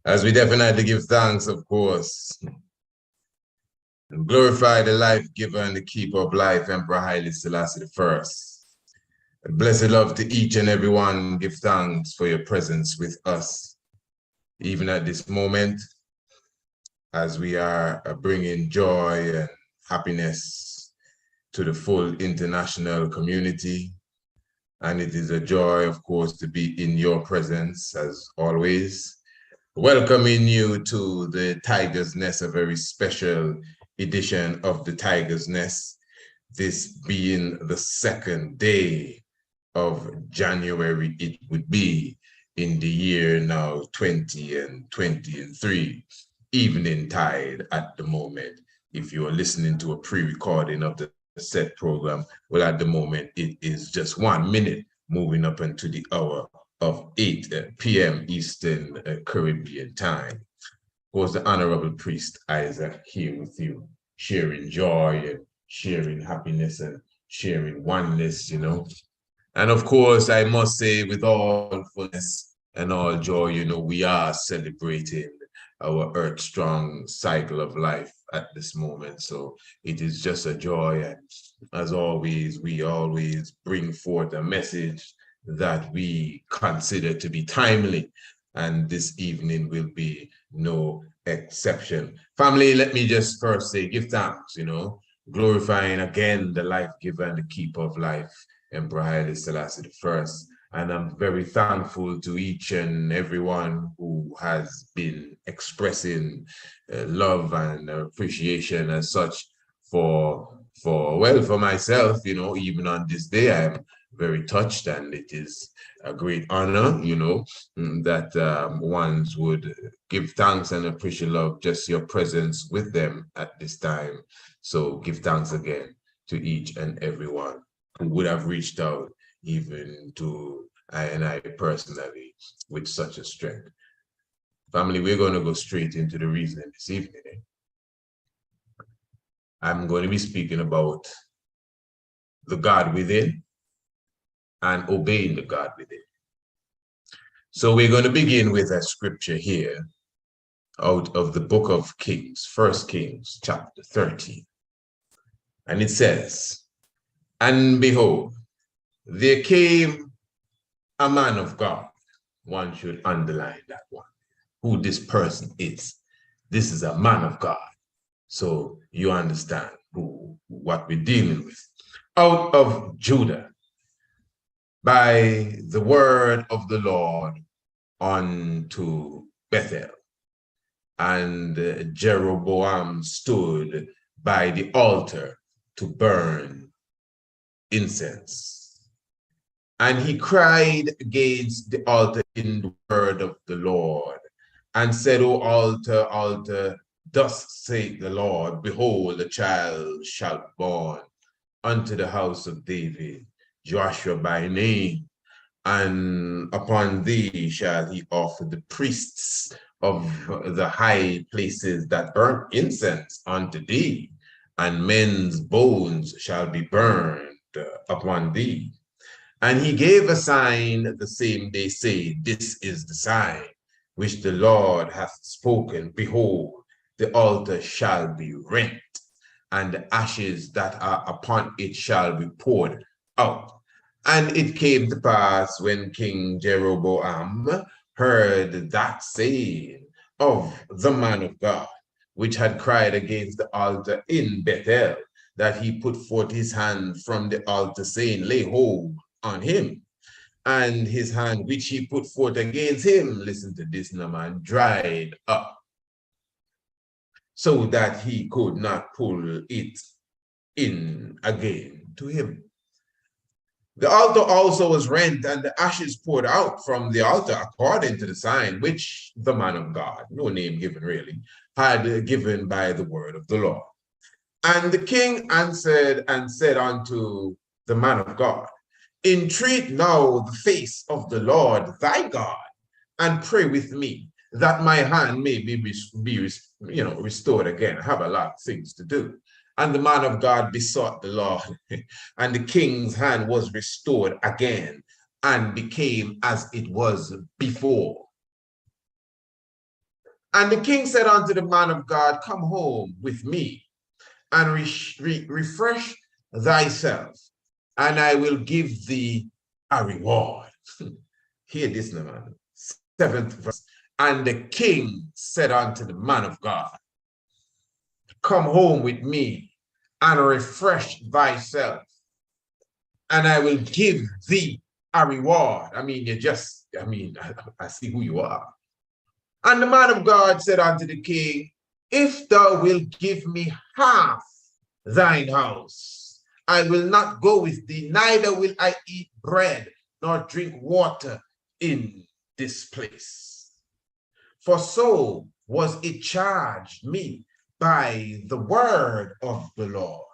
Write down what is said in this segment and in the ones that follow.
As we definitely give thanks, of course, and glorify the life giver and the keeper of life, Emperor Haile Selassie I. Blessed love to each and every one. Give thanks for your presence with us, even at this moment, as we are bringing joy and happiness to the full international community. And it is a joy, of course, to be in your presence, as always. Welcoming you to the Tiger's Nest, a very special edition of the Tiger's Nest, this being the second day of January it would be in the year now 2023, evening tide at the moment. If you are listening to a pre-recording of the set program, well, at the moment it is just 1 minute moving up into the hour of 8 p.m. Eastern Caribbean time. Of course, the Honorable Priest Isaac here with you, sharing joy and sharing happiness and sharing oneness, you know. And of course, I must say, with all fullness and all joy, you know, we are celebrating our Earth Strong cycle of life at this moment. So it is just a joy. And as always, we always bring forth a message that we consider to be timely. And this evening will be no exception. Family, let me just first say, give thanks, you know, glorifying again the life giver and the keeper of life, Emperor Haile Selassie I. And I'm very thankful to each and everyone who has been expressing love and appreciation as such for myself, you know, even on this day, I'm very touched, and it is a great honor, you know, that ones would give thanks and appreciate love, just your presence with them at this time. So give thanks again to each and everyone who would have reached out even to I personally with such a strength. Family, we're going to go straight into the reasoning this evening. I'm going to be speaking about the God within and obeying the God within. So we're going to begin with a scripture here out of the book of Kings, 1 Kings chapter 13. And it says, "And behold, there came a man of God." One should underline that one, who this person is. This is a man of God. So you understand what we're dealing with. "Out of Judah, by the word of the Lord unto Bethel. And Jeroboam stood by the altar to burn incense. And he cried against the altar in the word of the Lord, and said, O altar, altar, thus saith the Lord, behold, a child shall be born unto the house of David, Joshua by name, and upon thee shall he offer the priests of the high places that burn incense unto thee, and men's bones shall be burned upon thee. And he gave a sign the same day, saying, This is the sign which the Lord hath spoken. Behold, the altar shall be rent, and the ashes that are upon it shall be poured out. And it came to pass, when King Jeroboam heard that saying of the man of God, which had cried against the altar in Bethel, that he put forth his hand from the altar, saying, Lay hold on him. And his hand which he put forth against him, listen to this now, man, dried up, so that he could not pull it in again to him. The altar also was rent, and the ashes poured out from the altar, according to the sign which the man of God, no name given really, had given by the word of the Lord. And the king answered and said unto the man of God, Entreat now the face of the Lord thy God, and pray with me, that my hand may be restored again. I have a lot of things to do. And the man of God besought the Lord, and the king's hand was restored again, and became as it was before. And the king said unto the man of God, come home with me and refresh thyself, and I will give thee a reward. Hear this now, man. 7th verse. And the king said unto the man of God, come home with me and refresh thyself, and I will give thee a reward. I mean, I see who you are. And the man of God said unto the king, if thou wilt give me half thine house, I will not go with thee, neither will I eat bread nor drink water in this place. For so was it charged me by the word of the Lord.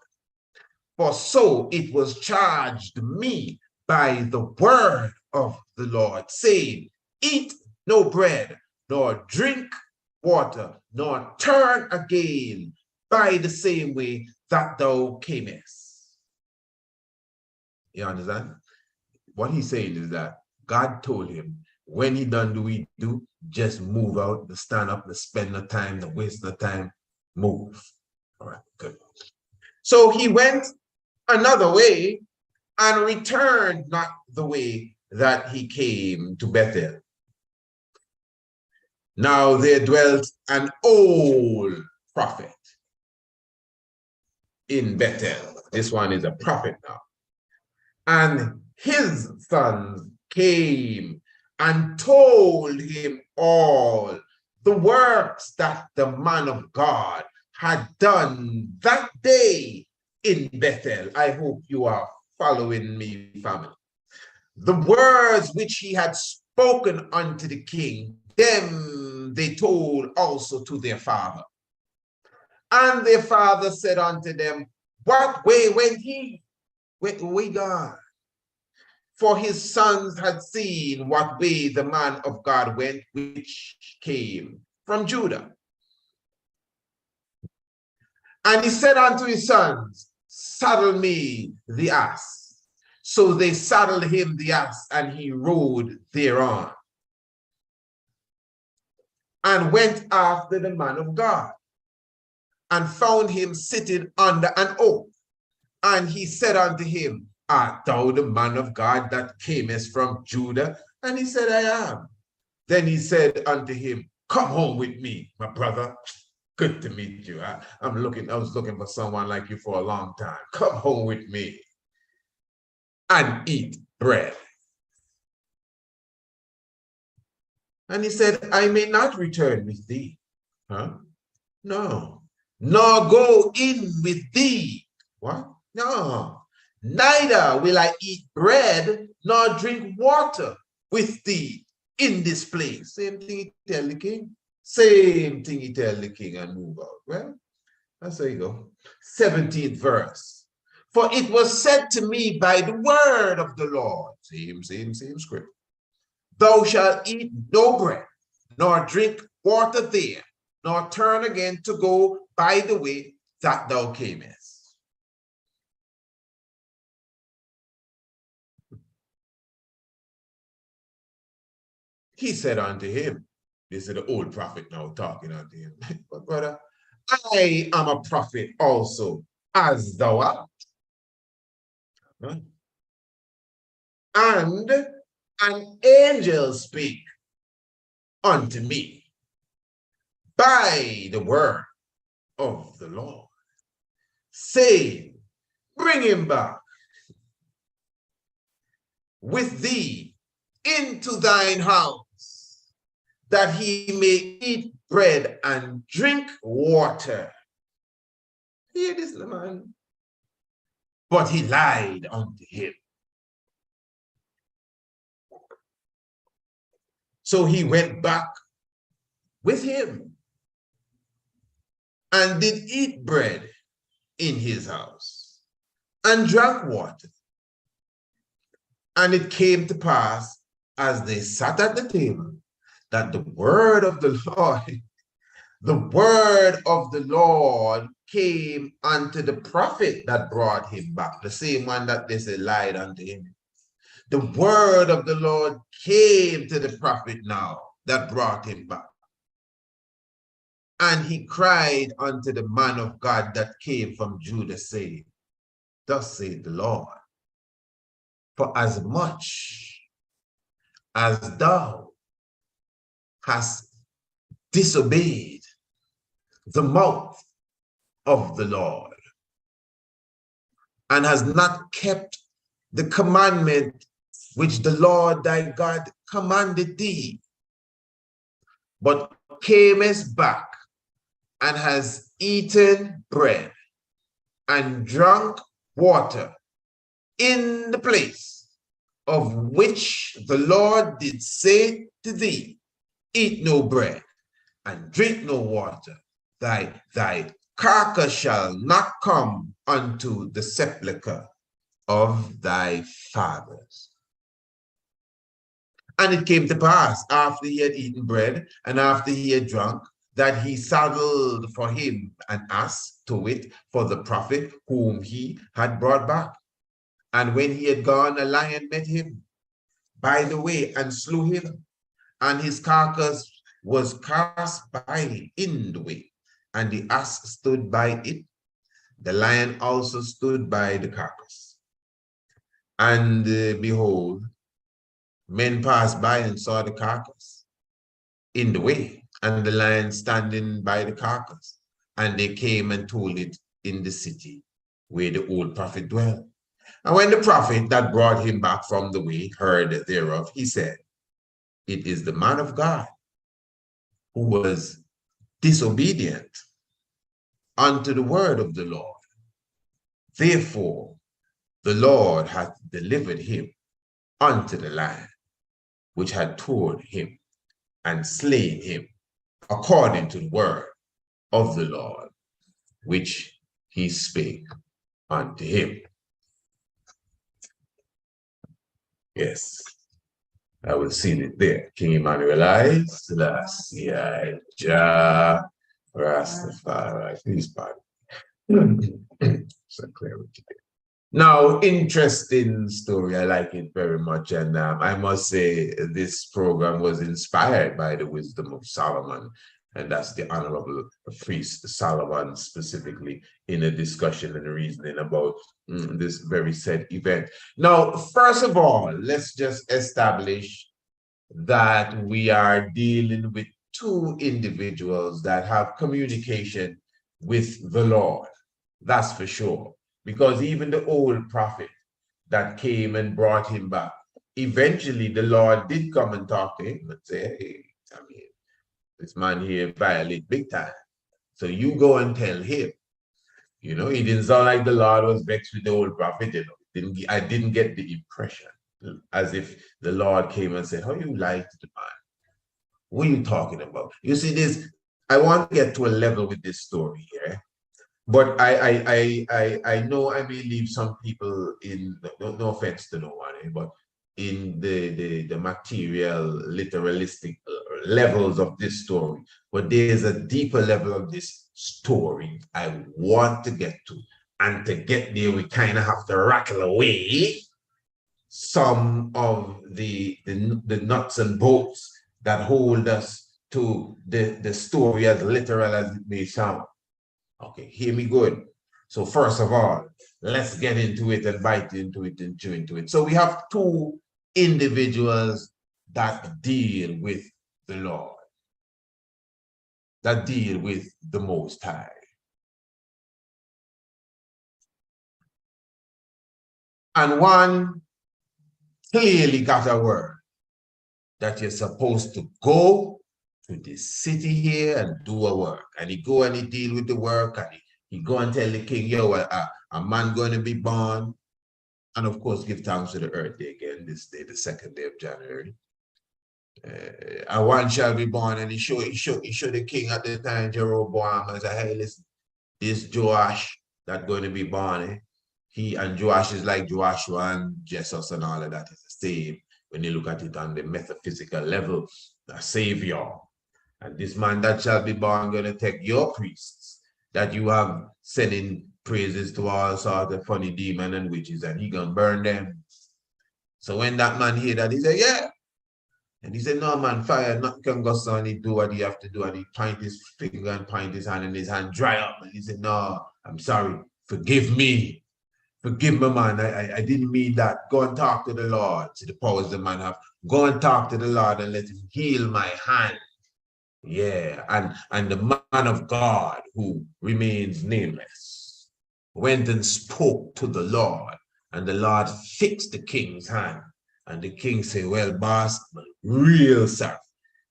For so it was charged me by the word of the Lord, saying, eat no bread, nor drink water, nor turn again by the same way that thou camest. You understand? What he's saying is that God told him, when he done do we do, just move out, to stand up, to spend the time, to waste the time, move. All right, good. So he went another way and returned not the way that he came to Bethel. Now there dwelt an old prophet in Bethel. This one is a prophet now. And his sons came and told him all the works that the man of God had done that day in Bethel. I hope you are following me, family. The words which he had spoken unto the king, them they told also to their father. And their father said unto them, what way went he? Way God. For his sons had seen what way the man of God went, which came from Judah. And he said unto his sons, saddle me the ass. So they saddled him the ass, and he rode thereon, and went after the man of God, and found him sitting under an oak. And he said unto him, art thou the man of God that camest from Judah? And he said, I am. Then he said unto him, come home with me, my brother. Good to meet you. I was looking for someone like you for a long time. Come home with me and eat bread. And he said, I may not return with thee. Huh? No. Nor go in with thee. What? No. Neither will I eat bread nor drink water with thee in this place. Same thing he tell the king. Same thing he tell the king and move out. Well, that's how you go. 17th verse. For it was said to me by the word of the Lord, same script, thou shalt eat no bread, nor drink water there, nor turn again to go by the way that thou camest. He said unto him, this is the old prophet now talking unto him, but brother, I am a prophet also, as thou art. Huh? And an angel speak unto me by the word of the Lord, saying, bring him back with thee into thine house, that he may eat bread and drink water. Hear this, man. But he lied unto him. So he went back with him and did eat bread in his house and drank water. And it came to pass, as they sat at the table, that the word of the Lord came unto the prophet that brought him back, the same one that they said lied unto him. The word of the Lord came to the prophet now that brought him back. And he cried unto the man of God that came from Judah, saying, Thus saith the Lord, for as much as thou hast disobeyed the mouth of the Lord, and has not kept the commandment which the Lord thy God commanded thee, but camest back and has eaten bread and drunk water in the place of which the Lord did say to thee, Eat no bread and drink no water, thy carcass shall not come unto the sepulchre of thy fathers. And it came to pass, after he had eaten bread and after he had drunk, that he saddled for him an ass, to wit, for the prophet whom he had brought back. And when he had gone, a lion met him by the way and slew him, and his carcass was cast by him in the way, and the ass stood by it. The lion also stood by the carcass. And behold, men passed by and saw the carcass in the way, and the lion standing by the carcass. And they came and told it in the city where the old prophet dwelt. And when the prophet that brought him back from the way heard thereof, he said, It is the man of God who was disobedient unto the word of the Lord. Therefore, the Lord hath delivered him unto the lion, which had torn him and slain him, according to the word of the Lord, which he spake unto him. Yes, I will see it there. King Emmanuel I, Selassie I, Jah, Rastafari. Please pardon. So clarity. Now, interesting story. I like it very much. And I must say this program was inspired by the wisdom of Solomon. And that's the Honorable Priest Solomon specifically in a discussion and reasoning about this very said event. Now, first of all, let's just establish that we are dealing with two individuals that have communication with the Lord. That's for sure. Because even the old prophet that came and brought him back, eventually the Lord did come and talk to him and say, hey, I mean, this man here violate big time. So you go and tell him. You know, it didn't sound like the Lord was vexed with the old prophet. You know, I didn't get the impression as if the Lord came and said, how you lied to the man? What are you talking about? You see this, I want to get to a level with this story here. But I know I may leave some people in, no offense to no one, but in the material, literalistic levels of this story. But there's a deeper level of this story I want to get to. And to get there, we kind of have to rattle away some of the nuts and bolts that hold us to the story, as literal as it may sound. Okay, hear me good. So first of all, let's get into it and bite into it and chew into it. So we have two individuals that deal with the Lord, that deal with the Most High. And one clearly got a word that you're supposed to go to this city here and do a work. And he go and he deal with the work, and he go and tell the king, yo, a man going to be born. And of course, give thanks to the Earthday again, this day, the 2nd day of January. And one shall be born, and he show the king at the time, Jeroboam, and say, hey, listen, this Joash that's going to be born, he and Joash is like Joshua and Jesus and all of that is the same when you look at it on the metaphysical level, a savior. And this man that shall be born going to take your priests that you have sending praises to all sorts of funny demons and witches, and he going to burn them. So when that man hear that, he said, yeah, And he said, no, man, fire, nothing can go on. He do what he have to do. And he point his finger and point his hand, and his hand dry up. And he said, no, I'm sorry. Forgive me. Forgive me, man. I didn't mean that. Go and talk to the Lord. See the powers the man have. Go and talk to the Lord and let him heal my hand. Yeah. And the man of God, who remains nameless, went and spoke to the Lord. And the Lord fixed the king's hand. And the king said, well, boss, real sorry.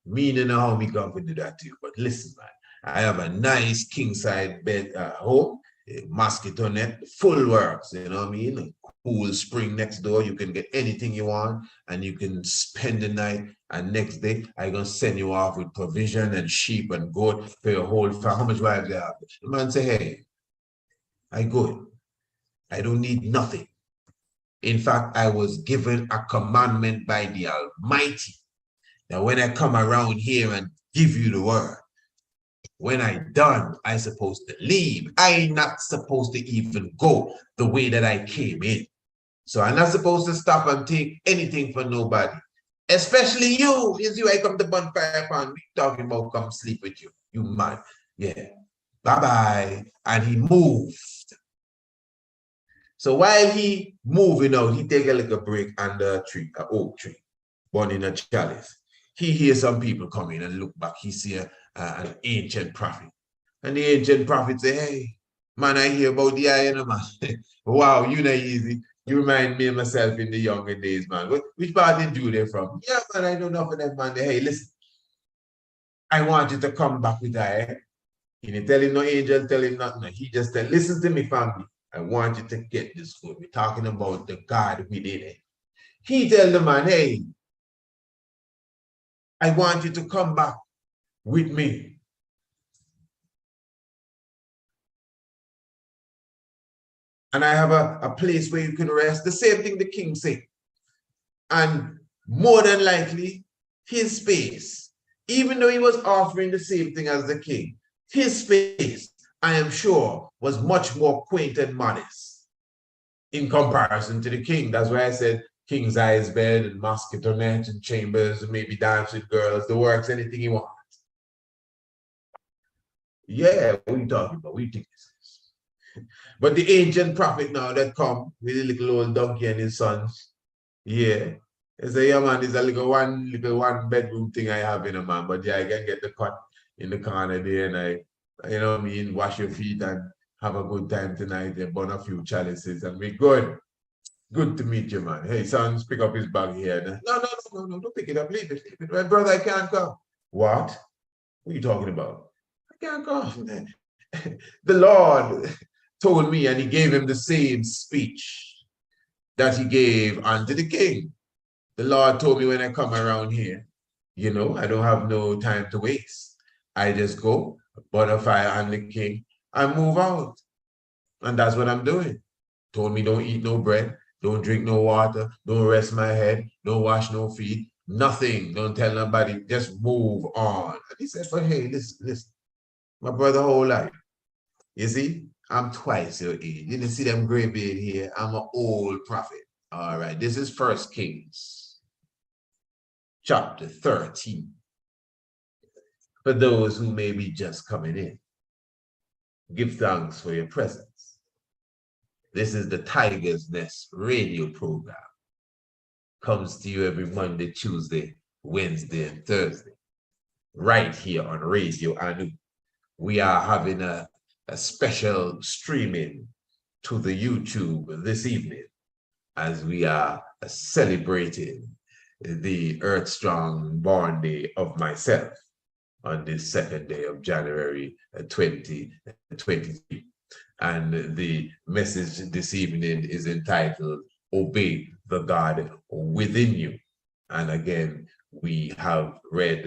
Meaning how me going to do that to you. But listen, man, I have a nice king-side bed home, a mosquito net, full works, you know what I mean? A cool spring next door. You can get anything you want, and you can spend the night. And next day, I'm going to send you off with provision and sheep and goat for your whole family. How much wives you have? The man say, hey, I good. I don't need nothing. In fact, I was given a commandment by the Almighty that when I come around here and give you the word, when I done, I supposed to leave. I ain't not supposed to even go the way that I came in. So I'm not supposed to stop and take anything from nobody. Especially you. It's you I come to bonfire upon me talking about come sleep with you. You mad. Yeah. Bye-bye. And he moved. So while he moving out, he take a little break under a tree, an oak tree, born in a chalice. He hears some people coming and look back. He see an ancient prophet. And the ancient prophet say, hey, man, I hear about the iron, man. Wow, you know easy. You remind me of myself in the younger days, man. Which part in Judah from? Yeah, man, I know nothing of that, man. Hey, listen, I want you to come back with that. He didn't tell him no angel, tell him nothing. He just said, listen to me, family. I want you to get this food. We're talking about the God within it. He tell the man, hey, I want you to come back with me. And I have a place where you can rest. The same thing the king said. And more than likely, his space, even though he was offering the same thing as the king, his space, I am sure, was much more quaint and modest in comparison to the king. That's why I said king's size bed and mosquito net and chambers and maybe dance with girls, the works, anything you want. Yeah, what are you talking about? What do you think this is? But the ancient prophet now that come with a little old donkey and his sons, yeah. They say, yeah, man, it's a little one bedroom thing I have in a man, but yeah, I can get the cut in the corner there and you know what I mean, wash your feet and have a good time tonight and burn a few chalices and we good. Good to meet you, man. Hey, sons, pick up his bag here. No, don't pick it up. Leave it. My brother, I can't come. What? What are you talking about? I can't come. The Lord told me, and he gave him the same speech that he gave unto the king. The Lord told me when I come around here, you know, I don't have no time to waste. I just go, burn a fire on the king, and move out. And that's what I'm doing. Told me don't eat no bread, don't drink no water, don't rest my head, don't wash no feet, nothing. Don't tell nobody, just move on. And he said, but hey, listen, my brother whole life, you see, I'm twice your age. You didn't see them gray beard here. I'm an old prophet. All right, this is 1 Kings, chapter 13. For those who may be just coming in, give thanks for your presence. This is the Tiger's Nest radio program. Comes to you every Monday, Tuesday, Wednesday, and Thursday. Right here on Radio Anu. We are having a special streaming to the YouTube this evening as we are celebrating the Earthstrong Bornday of myself on this 2nd day of January 2023. And the message this evening is entitled, Obey the God Within You. And again, we have read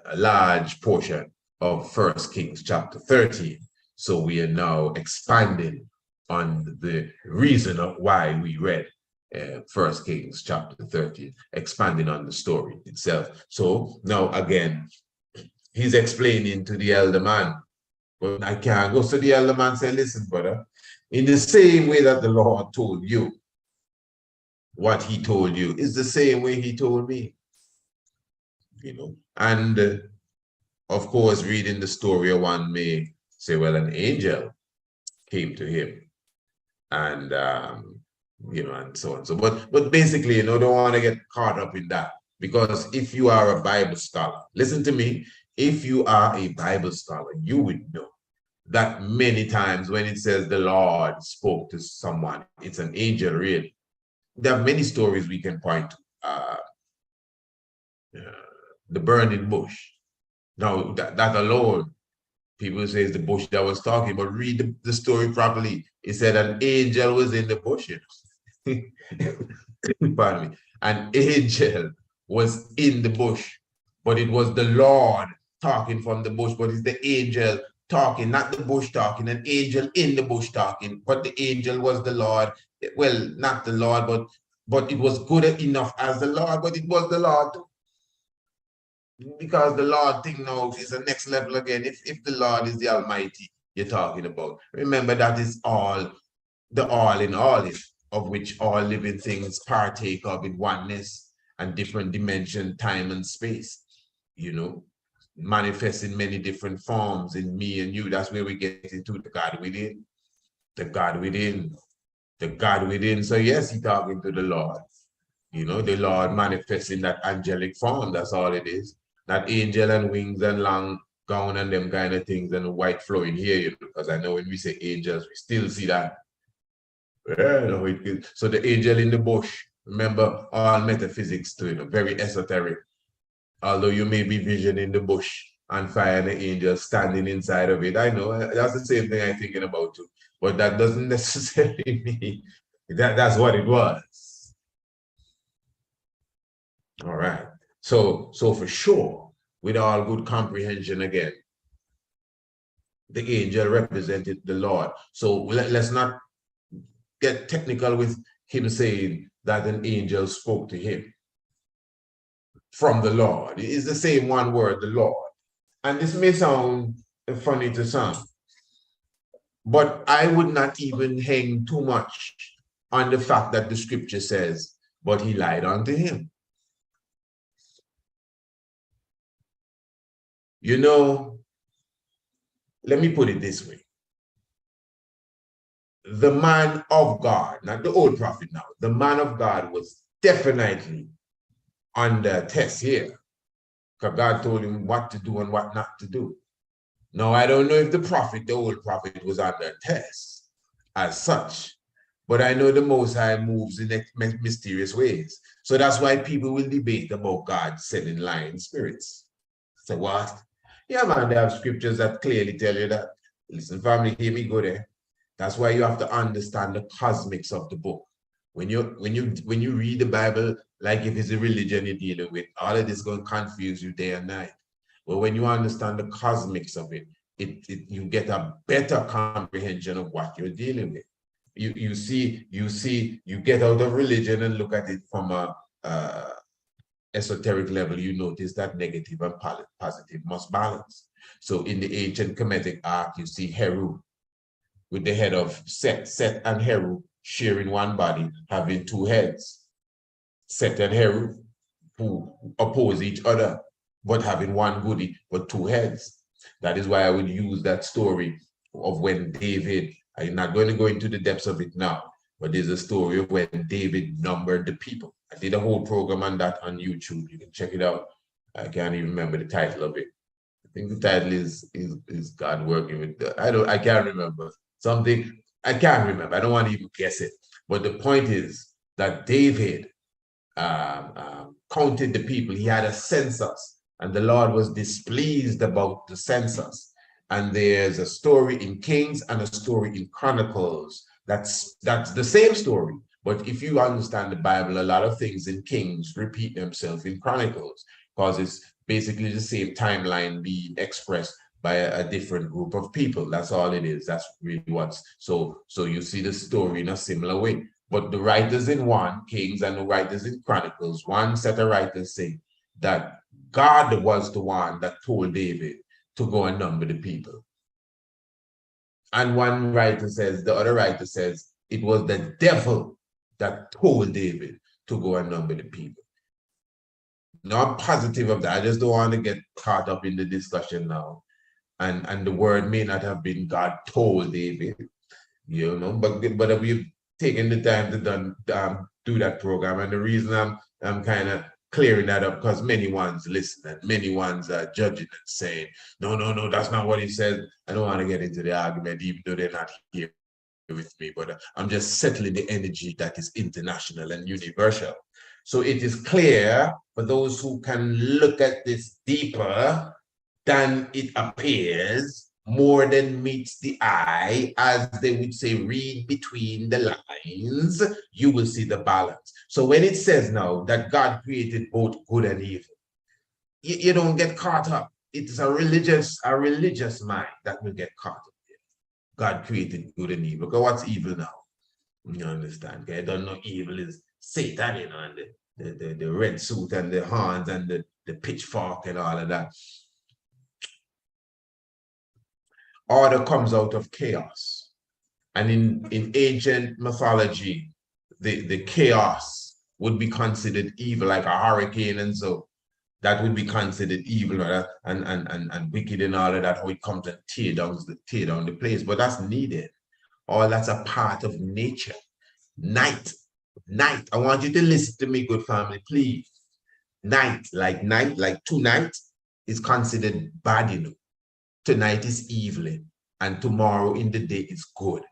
a large portion of 1 Kings chapter 13. So we are now expanding on the reason of why we read 1 Kings chapter 13, expanding on the story itself. So now again, he's explaining to the elder man, but I can't go. So the elder man said, listen, brother, in the same way that the Lord told you, what he told you is the same way he told me. And of course, reading the story, one may say, well, an angel came to him, and and so on. So, but basically, don't want to get caught up in that, because if you are a Bible scholar, listen to me, if you are a Bible scholar, you would know that many times when it says the Lord spoke to someone, it's an angel, really. There are many stories we can point to. The burning bush. Now, that alone, people say it's the bush that was talking, but read the story properly. It said an angel was in the bush. Pardon me. An angel was in the bush, but it was the Lord talking from the bush, but it's the angel talking, not the bush talking, an angel in the bush talking, but the angel was the Lord. Well, not the Lord, but it was good enough as the Lord, but it was the Lord too. Because the Lord thing now is the next level again. If the Lord is the Almighty you're talking about, remember that is all the all in all, of which all living things partake of in oneness and different dimension, time and space, manifest in many different forms in me and you. That's where we get into the God within, the God within, the God within. So yes, he's talking to the Lord. The Lord manifests in that angelic form. That's all it is. That angel and wings and long gown and them kind of things and white flowing hair, because I know when we say angels, we still see that. Yeah, so the angel in the bush, remember, all metaphysics too, very esoteric. Although you may be visioning the bush and fire and the angel standing inside of it. I know that's the same thing I'm thinking about too. But that doesn't necessarily mean that's what it was. All right. So for sure, with all good comprehension again, the angel represented the Lord. So let's not get technical with him saying that an angel spoke to him from the Lord. It is the same one word, the Lord. And this may sound funny to some, but I would not even hang too much on the fact that the scripture says, but he lied unto him. Let me put it this way. The man of God, not the old prophet now, the man of God was definitely under test here, because God told him what to do and what not to do. Now, I don't know if the old prophet, was under test as such, but I know the Most High moves in mysterious ways. So that's why people will debate about God sending lying spirits. So what? Yeah, man, they have scriptures that clearly tell you that. Listen, family, hear me go there. That's why you have to understand the cosmics of the book. When you read the Bible, like if it's a religion you're dealing with, all of this is going to confuse you day and night. But when you understand the cosmics of it, you get a better comprehension of what you're dealing with. You get out of religion and look at it from a esoteric level. You notice that negative and positive must balance. So in the ancient Kemetic arc, you see Heru with the head of Set. Set and Heru sharing one body, having two heads. Set and Heru, who oppose each other, but having one body, but two heads. That is why I would use that story of when David, I'm not going to go into the depths of it now, but there's a story of when David numbered the people. I did a whole program on that on YouTube. You can check it out. I can't even remember the title of it. I think the title is God working with I can't remember. Something, I can't remember. I don't want to even guess it. But the point is that David counted the people. He had a census, and the Lord was displeased about the census. And there's a story in Kings and a story in Chronicles. That's the same story. But if you understand the Bible, a lot of things in Kings repeat themselves in Chronicles, because it's basically the same timeline being expressed by a different group of people. That's all it is. That's really what's so you see the story in a similar way. But the writers in one, Kings, and the writers in Chronicles, one set of writers say that God was the one that told David to go and number the people. And one writer says, the other writer says, it was the devil that told David to go and number the people. No, I'm positive of that. I just don't want to get caught up in the discussion now. And the word may not have been God told David, you know, but we've taken the time to do that program. And the reason I'm kind of clearing that up, because many ones listen and many ones are judging and saying, no, that's not what he said. I don't want to get into the argument, even though they're not here with me, but I'm just settling the energy that is international and universal. So it is clear for those who can look at this deeper than it appears, more than meets the eye, as they would say, read between the lines, you will see the balance. So when it says now that God created both good and evil, you don't get caught up. It's a religious mind that will get caught up. God created good and evil. Because what's evil now? You understand? Okay? I don't know evil is Satan, you know, and the red suit and the horns and the pitchfork and all of that. Order comes out of chaos. And in ancient mythology, the chaos would be considered evil, like a hurricane, and so that would be considered evil, right? and wicked and all of that, how it comes and tear down the place. But that's needed. All that's a part of nature. Night. I want you to listen to me, good family, please. Night, like tonight, is considered bad, you know. Tonight is evening, and tomorrow in the day is good.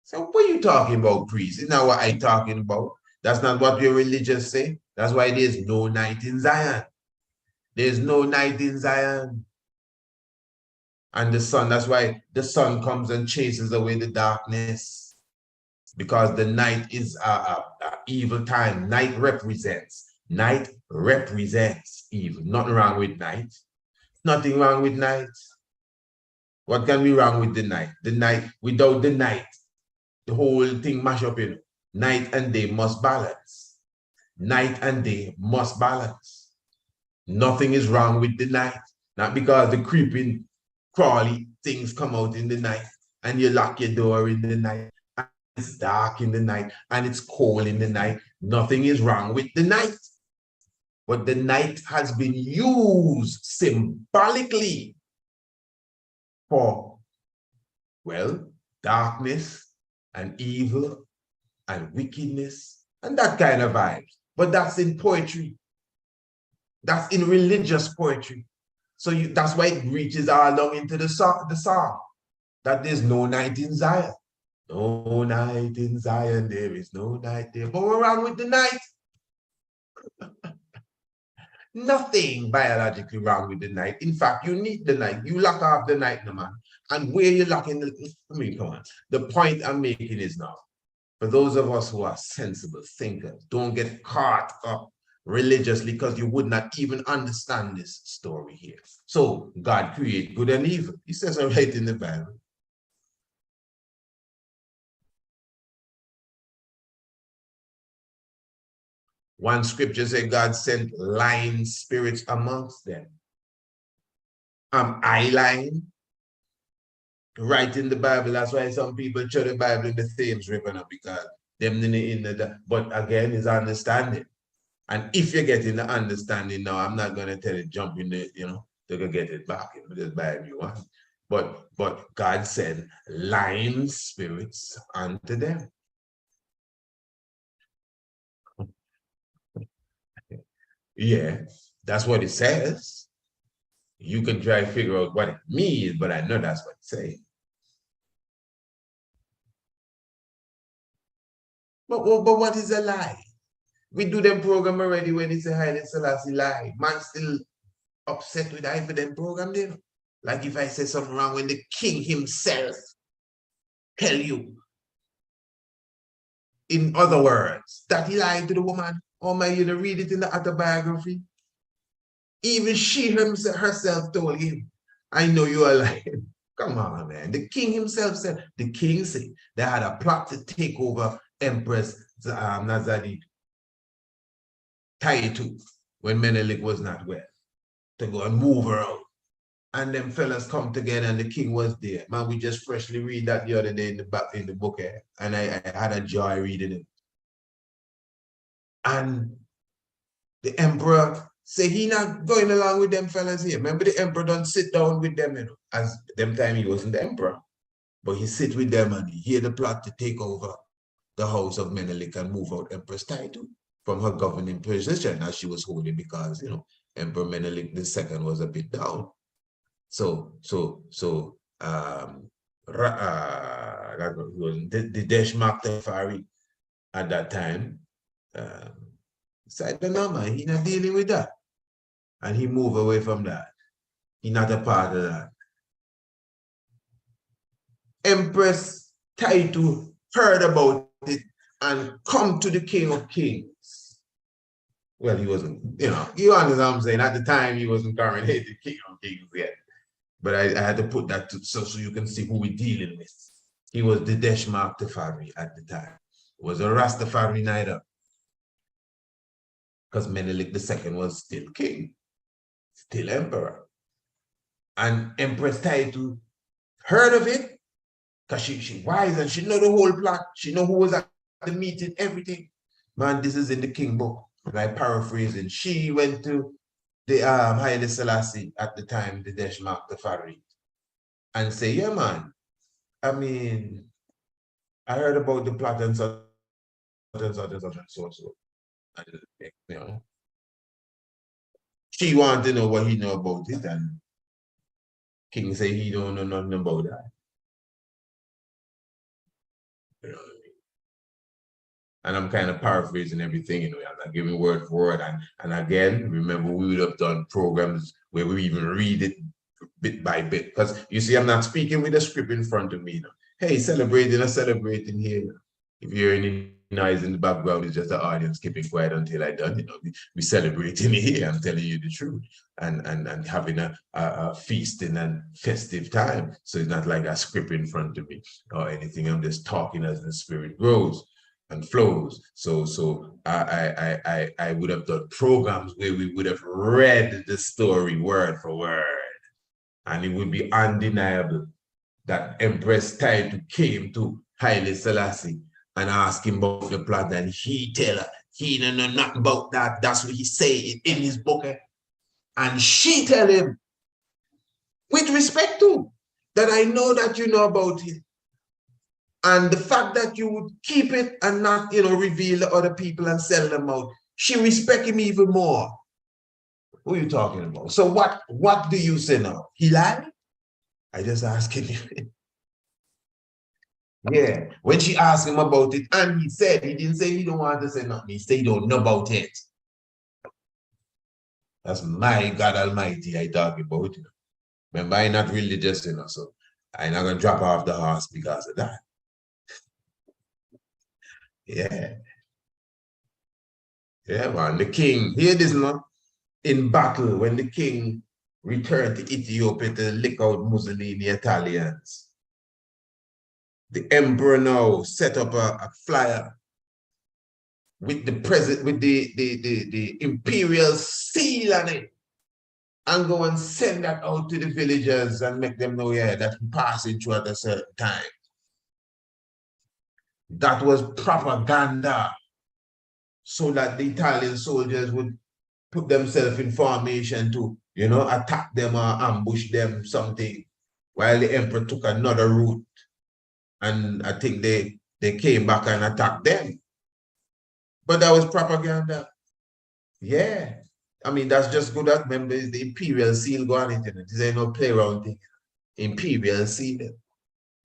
So what are you talking about, priest? Isn't that what I'm talking about? That's not what your religious say. That's why there's no night in Zion. There's no night in Zion. And the sun, that's why the sun comes and chases away the darkness. Because the night is a evil time. Night represents evil. Nothing wrong with night. Nothing wrong with night. What can be wrong with the night? The night, without the night, the whole thing mash up, you know. Night and day must balance. Night and day must balance. Nothing is wrong with the night. Not because the creeping, crawly things come out in the night and you lock your door in the night. And it's dark in the night and it's cold in the night. Nothing is wrong with the night. But the night has been used symbolically for, well, darkness and evil and wickedness and that kind of vibes. But that's in poetry. That's in religious poetry. So that's why it reaches all along into the song, that there's no night in Zion. No night in Zion, there is no night there. But we're wrong with the night. Nothing biologically wrong with the night. In fact, you need the night. You lock off the night, no man. And where you locking come on. The point I'm making is now, for those of us who are sensible thinkers, don't get caught up religiously, because you would not even understand this story here. So God created good and evil. He says it right in the Bible. One scripture says God sent lying spirits amongst them. I lying? Right in the Bible. That's why some people show the Bible in the Thames River now, because them in the but again, is understanding. And if you're getting the understanding now, I'm not going to tell you jump in the, you know, to go get it back. You know, just buy a new one. But God sent lying spirits unto them. Yeah, that's what it says. You can try to figure out what it means, but I know that's what it's saying. But what is a lie? We do them program already when it's a Haile Selassie lie. Man still upset with I for them program there. Like if I say something wrong when the king himself tell you, in other words, that he lied to the woman. Oh my, you know, read it in the autobiography. Even she herself told him, I know you are lying. Come on, man. The king himself said, the king said they had a plot to take over Empress Nazadi Taitu when Menelik was not well, to go and move her out. And them fellas come together and the king was there. Man, we just freshly read that the other day in the book, and I had a joy reading it. And the emperor say he not going along with them fellas here. Remember the emperor don't sit down with them, you know, as them time he wasn't the emperor. But he sit with them and he hear the plot to take over the house of Menelik and move out Empress title from her governing position as she was holding, because, you know, Emperor Menelik II was a bit down. That was the Metaphysical at that time said, no man, he not dealing with that. And he moved away from that. He not a part of that. Empress Title heard about it and come to the King of Kings. Well, he wasn't, you know, you understand what I'm saying? At the time, he wasn't coronated King of Kings yet. But I had to put that so you can see who we're dealing with. He was the Deshmark Tafari at the time. He was a Rastafari neither. Because Menelik II was still king, still emperor. And Empress Title heard of it, because she wise and she know the whole plot. She know who was at the meeting, everything. Man, this is in the King book. Like paraphrasing. She went to the Haile Selassie at the time, the Deshmark Tafari, and say, yeah, man, I mean, I heard about the plot and so. And, you know, she wanted to know what he know about it, and King say he don't know nothing about that. You know what I mean? And I'm kind of paraphrasing everything, you know, I'm not giving word for word. And again, remember, we would have done programs where we even read it bit by bit. Because you see, I'm not speaking with a script in front of me. You know? Hey, celebrating here. If you're any noise in the background, it's just the audience keeping quiet until I done. You know, we celebrating here. I'm telling you the truth, and having a feasting and festive time. So it's not like a script in front of me or anything. I'm just talking as the spirit grows and flows. So I would have done programs where we would have read the story word for word, and it would be undeniable that Empress Title came to Haile Selassie and asked him about the plot, and he tell her he don't know nothing about that. That's what he say in his book. And she tell him, with respect to, that I know that you know about it. And the fact that you would keep it and not, you know, reveal to other people and sell them out, she respect him even more. Who are you talking about? So what do you say now? He lied? I just asking you. Yeah, when she asked him about it, and he said, he didn't say he don't want to say nothing. He said he don't know about it. That's my God Almighty I talk about. You know. Remember, I'm not religious, you know, so I'm not going to drop off the horse because of that. Yeah. Yeah, man. The king, hear this, man. In battle, when the king returned to Ethiopia to lick out Mussolini Italians, the emperor now set up a flyer with the president, with the imperial seal on it, and go and send that out to the villagers and make them know, yeah, that he passing through at a certain time. That was propaganda, so that the Italian soldiers would put themselves in formation to, you know, attack them or ambush them, something, while the emperor took another route. And I think they came back and attacked them. But that was propaganda. Yeah. I mean, that's just good. That remember is the imperial seal going into it. This ain't no play around thing. Imperial seal.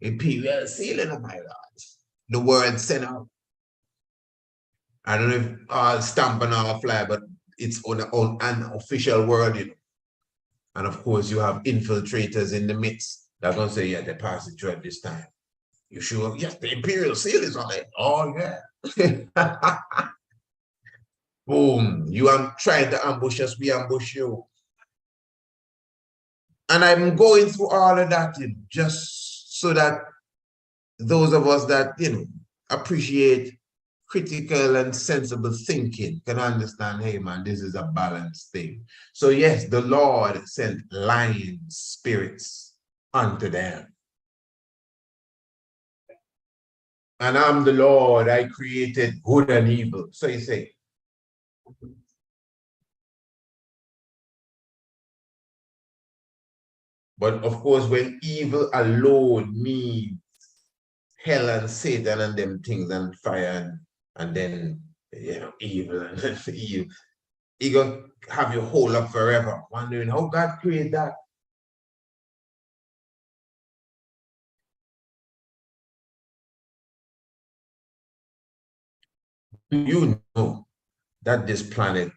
Imperial seal, my lord. The word sent out. I don't know if all stamp and all fly, but it's on an official word, you know. And of course, you have infiltrators in the midst that are going to say, yeah, they passed it through at this time. You sure? Yes, the imperial seal is on it. Oh, yeah. Boom. You are trying to ambush us, we ambush you. And I'm going through all of that, you know, just so that those of us that, you know, appreciate critical and sensible thinking can understand, hey man, this is a balanced thing. So yes, the Lord sent lion spirits unto them. And I'm the Lord, I created good and evil. So you say, But of course, when evil alone means hell and Satan and them things and fire and then, you know, evil and evil, he gonna have you hold up forever, wondering how God created that. You know that this planet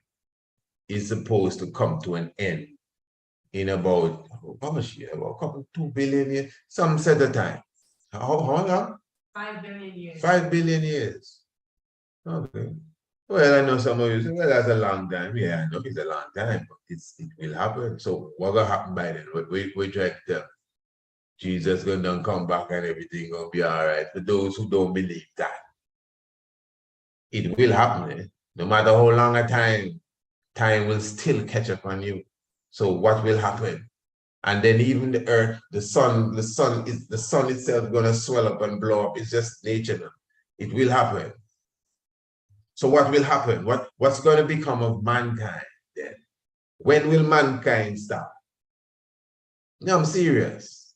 is supposed to come to an end in about, how much years? About a couple, 2 billion years, some set of time. How long? 5 billion years. 5 billion years. Okay. Well, I know some of you say, well, that's a long time. Yeah, I know it's a long time, but it will happen. So what will happen by then? We try to tell Jesus gonna come back and everything gonna be all right. For those who don't believe that, it will happen. Eh? No matter how long a time will still catch up on you. So what will happen? And then even the earth, the sun itself gonna swell up and blow up. It's just nature. It will happen. So what will happen? What's going to become of mankind then? When will mankind stop? No, I'm serious.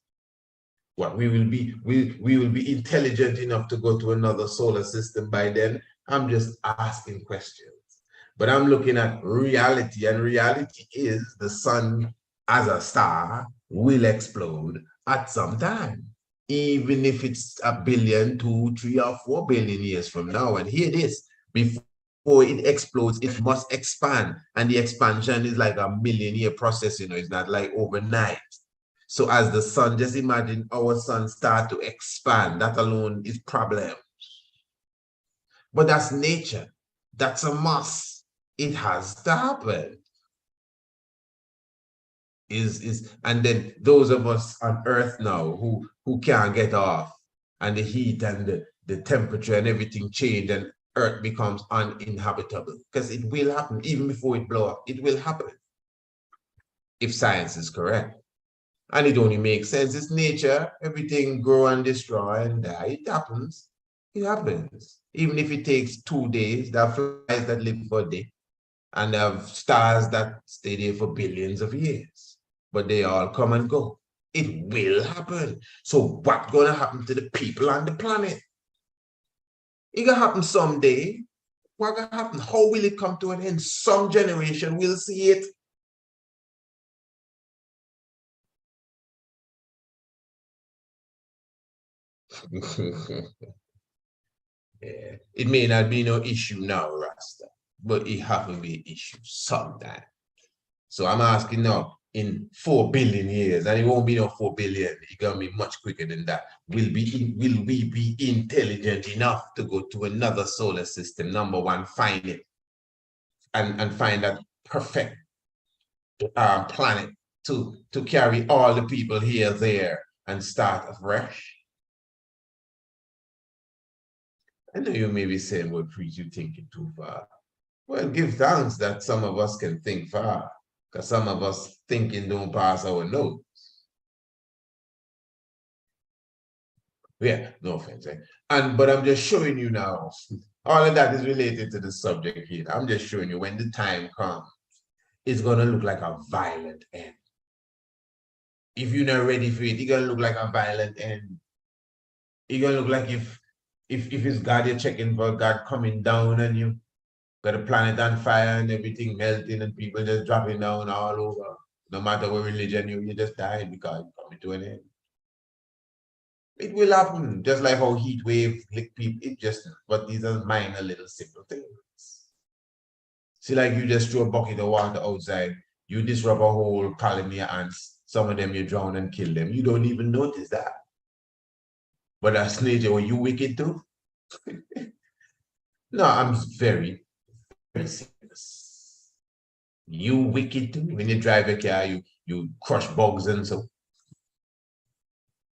What we will be intelligent enough to go to another solar system by then? I'm just asking questions. But I'm looking at reality, and reality is the sun as a star will explode at some time, even if it's 1 billion, 2, 3, or 4 billion years from now. And here it is, before it explodes, it must expand. And the expansion is like a million-year process, you know, it's not like overnight. So as the sun, just imagine our sun start to expand, that alone is problem. But that's nature. That's a must. It has to happen. And then those of us on earth now who can't get off, and the heat and the temperature and everything change, and earth becomes uninhabitable, because it will happen even before it blow up. It will happen if science is correct. And it only makes sense. It's nature. Everything grow and destroy and die. It happens. It happens. Even if it takes 2 days, there are flies that live for a day, and there are stars that stay there for billions of years. But they all come and go. It will happen. So what's going to happen to the people on the planet? It going to happen someday. What's going to happen? How will it come to an end? Some generation will see it. Yeah. It may not be no issue now, Rasta, but it have to be an issue sometime. So I'm asking now, in 4 billion years, and it won't be no 4 billion, it's gonna be much quicker than that. Will we be intelligent enough to go to another solar system? Number one, find it and find that perfect planet to carry all the people here, there, and start afresh. I know you may be saying, well, preach, you thinking too far. Well, give thanks that some of us can think far, because some of us thinking don't pass our nose. Yeah, no offense. Eh? But I'm just showing you now, all of that is related to the subject here. I'm just showing you when the time comes, it's gonna look like a violent end. If you're not ready for it, it's gonna look like a violent end. It's gonna look like if it's God, you're checking for God coming down on you. Got the planet on fire and everything melting and people just dropping down all over. No matter what religion you just dying because you're coming to an end. It will happen, just like how heat wave lick people. It just, but these are minor little simple things. See, like you just throw a bucket of water outside, you disrupt a whole colony of ants. Some of them you drown and kill them. You don't even notice that. But that's nature. Were you wicked too? No, I'm very serious. You wicked too. When you drive a car, you crush bugs and so.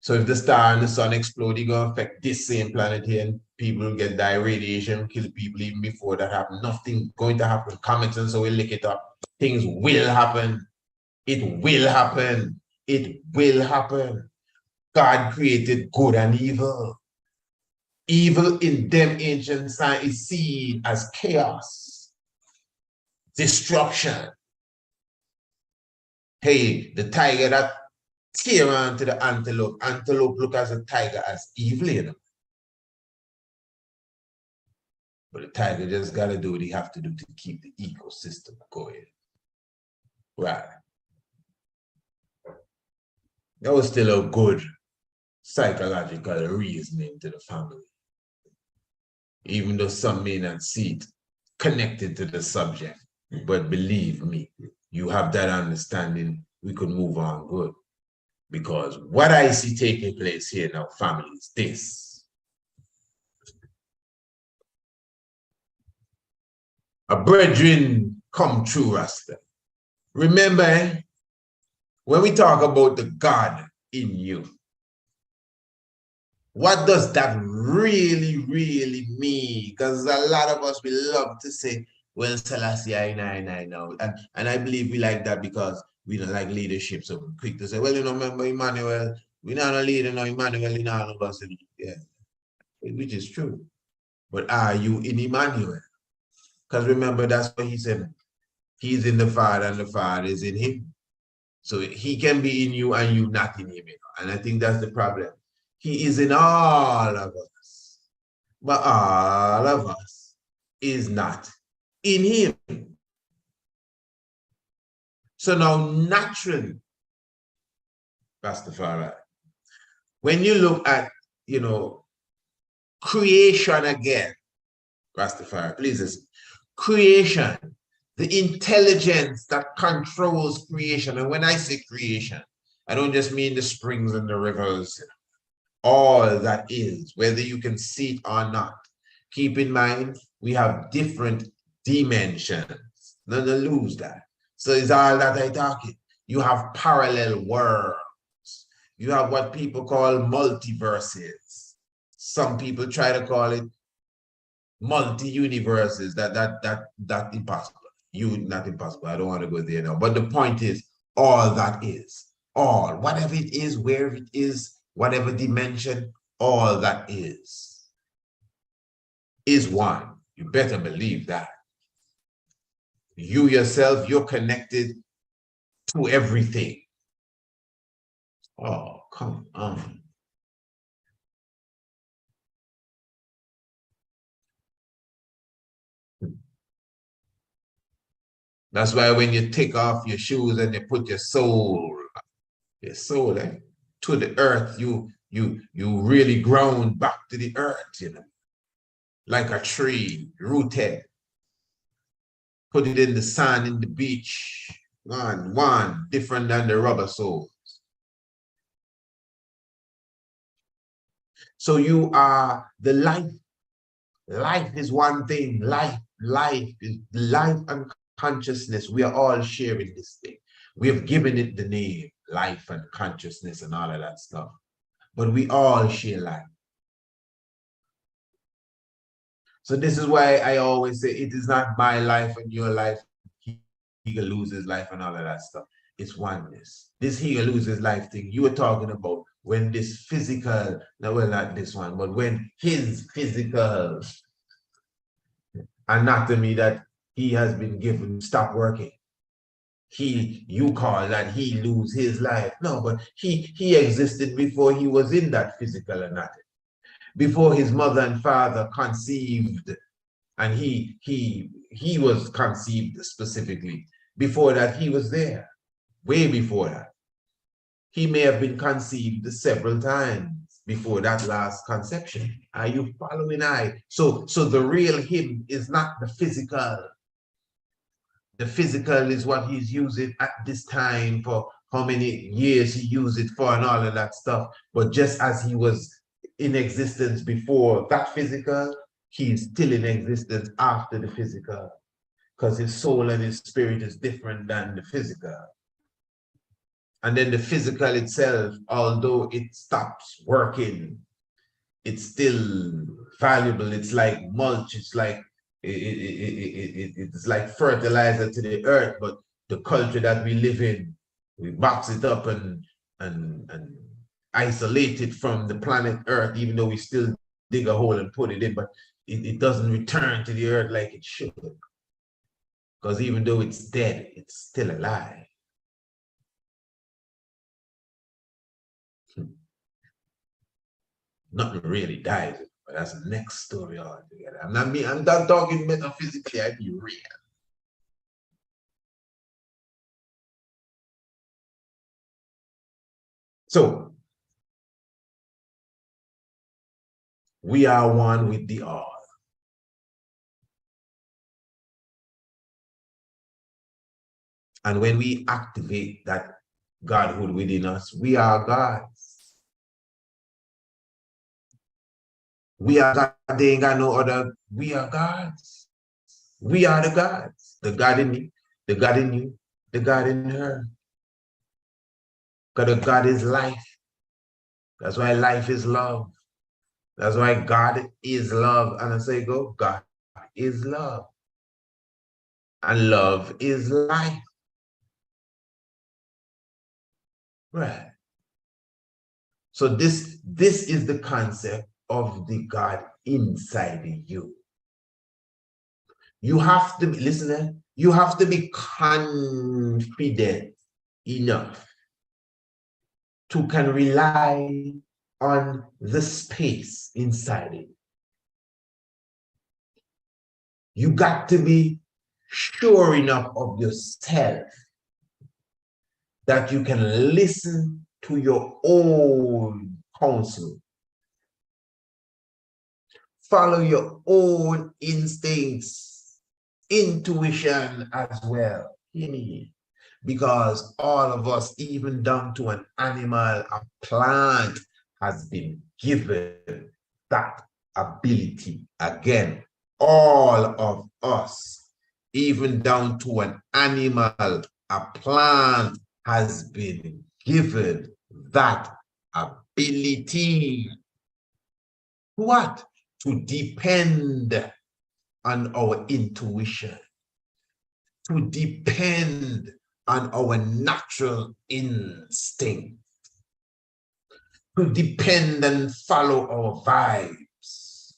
So if the star and the sun explode, it's going to affect this same planet here, and people will get die, radiation, kill people even before that happens. Nothing going to happen. Comets and so will lick it up. Things will happen. It will happen. It will happen. God created good and evil. Evil in them ancient science is seen as chaos, destruction. Hey, the tiger that tear on to the antelope. Antelope look as a tiger as evil, you know. But the tiger just got to do what he have to do to keep the ecosystem going. Right. That was still a good psychological reasoning to the family. Even though some may not see it connected to the subject. But believe me, you have that understanding, we could move on good. Because what I see taking place here in our family is this. A brethren come true, Rasta. Remember, when we talk about the God in you, what does that really, really mean? Because a lot of us, we love to say, well, Selassie, I know. And I believe we like that because we don't like leadership. So we're quick to say, well, you know, remember Emmanuel, we're not a leader now, Emmanuel, you know, all of us. Yeah, which is true. But are you in Emmanuel? Because remember, that's what he said. He's in the Father and the Father is in him. So he can be in you and you not in him. You know? And I think that's the problem. He is in all of us. But all of us is not in him. So now naturally, Rastafari, when you look at, you know, creation again, Rastafari, please listen. Creation, the intelligence that controls creation. And when I say creation, I don't just mean the springs and the rivers, all that is, whether you can see it or not. Keep in mind, we have different dimensions. Don't lose that. So it's all that I talking. You have parallel worlds. You have what people call multiverses. Some people try to call it multi-universes. That impossible. Not impossible. I don't want to go there now. But the point is, all that is, all, whatever it is, where it is, whatever dimension, all that is one. You better believe that. You yourself, you're connected to everything. Oh, come on. That's why when you take off your shoes and you put your soul, to the earth, you really ground back to the earth, you know, like a tree, rooted. Put it in the sand, in the beach. One, different than the rubber soles. So you are the life. Life is one thing. Life and consciousness. We are all sharing this thing. We have given it the name, life and consciousness and all of that stuff. But we all share life. So this is why I always say it is not my life and your life. He will lose his life and all of that stuff. It's oneness. This he will lose his life thing you were talking about, when this physical, no, well, not this one, but when his physical anatomy that he has been given stop working, you call that he lose his life. No, but he existed before he was in that physical anatomy, before his mother and father conceived, and he was conceived specifically. Before that, he was there. Way before that. He may have been conceived several times before that last conception. Are you following? So the real him is not the physical. The physical is what he's using at this time, for how many years he used it for and all of that stuff. But just as he was in existence before that physical, he's still in existence after the physical, because his soul and his spirit is different than the physical. And then the physical itself, although it stops working, it's still valuable. It's like mulch. It's like it's like fertilizer to the earth. But the culture that we live in, we box it up and isolate it from the planet Earth, even though we still dig a hole and put it in, but it doesn't return to the earth like it should. Because even though it's dead, it's still alive. Nothing really dies, but that's the next story altogether. I'm not talking metaphysically, I be real. So we are one with the all. And when we activate that Godhood within us, we are gods. We are God. They ain't got no other. We are gods. We are the gods. The God in me, the God in you, the God in her. Because the God is life. That's why life is love. That's why God is love. And I say, go, God is love. And love is life. Right. So this is the concept of the God inside you. You have to, listen, you have to be confident enough to can rely on the space inside it. You got to be sure enough of yourself that you can listen to your own counsel. Follow your own instincts, intuition as well. Because all of us, even down to an animal, a plant, has been given that ability. Again, all of us, even down to an animal, a plant, has been given that ability. What? To depend on our intuition, to depend on our natural instinct, to depend and follow our vibes,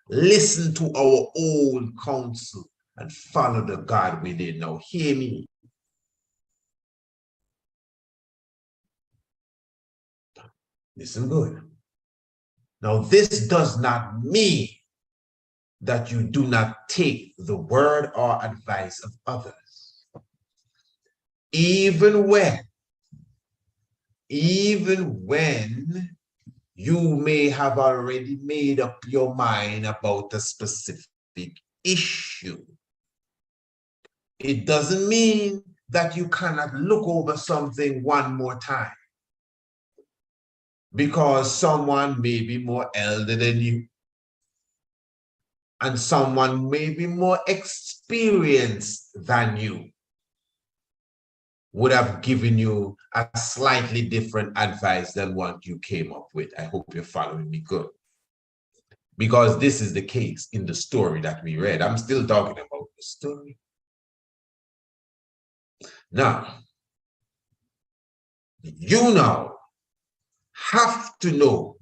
listen to our own counsel, and follow the God within. Now, hear me. Listen good. Now, this does not mean that you do not take the word or advice of others. Even when you may have already made up your mind about a specific issue, it doesn't mean that you cannot look over something one more time because someone may be more elder than you and someone may be more experienced than you, would have given you a slightly different advice than what you came up with. I hope you're following me good. Because this is the case in the story that we read. I'm still talking about the story. Now, you now have to know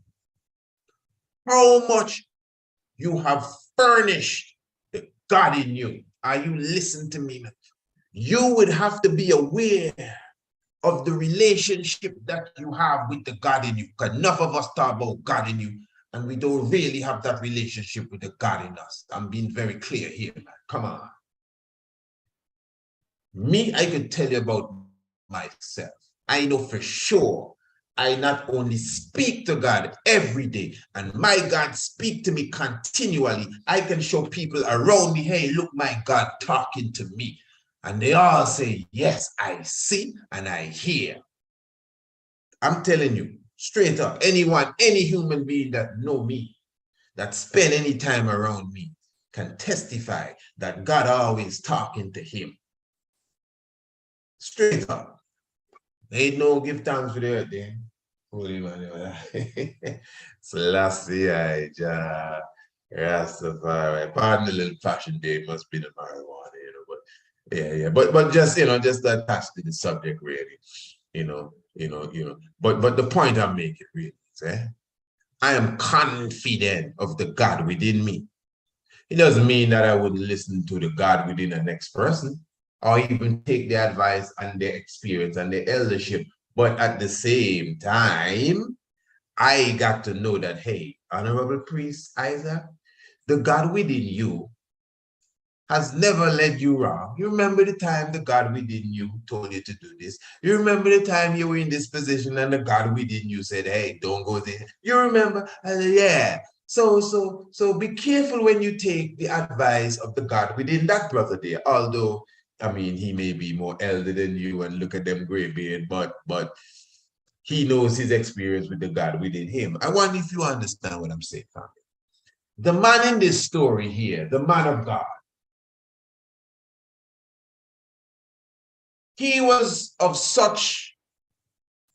how much you have furnished the God in you. Are you listening to me? You would have to be aware of the relationship that you have with the God in you. Because enough of us talk about God in you, and we don't really have that relationship with the God in us. I'm being very clear here, man. Come on. Me, I could tell you about myself. I know for sure I not only speak to God every day, and my God speak to me continually. I can show people around me, hey, look, my God talking to me. And they all say, yes, I see and I hear. I'm telling you, straight up, anyone, any human being that know me, that spend any time around me, can testify that God always talking to him. Straight up. Ain't no give thanks for the earth then. Holy man. Selassie, Rastafari. Pardon the little fashion day, must be the marijuana, you know, but yeah. But just, you know, just attached to the subject really, you know. But the point I'm making really is, I am confident of the God within me. It doesn't mean that I would listen to the God within the next person or even take their advice and their experience and their eldership. But at the same time, I got to know that, hey, Honorable Priest Isaac, the God within you has never led you wrong. You remember the time the God within you told you to do this? You remember the time you were in this position and the God within you said, hey, don't go there? You remember? I said, yeah. So be careful when you take the advice of the God within that brother there. Although, I mean, he may be more elder than you and look at them gray beard, but he knows his experience with the God within him. I wonder if you understand what I'm saying, family. The man in this story here, the man of God, he was of such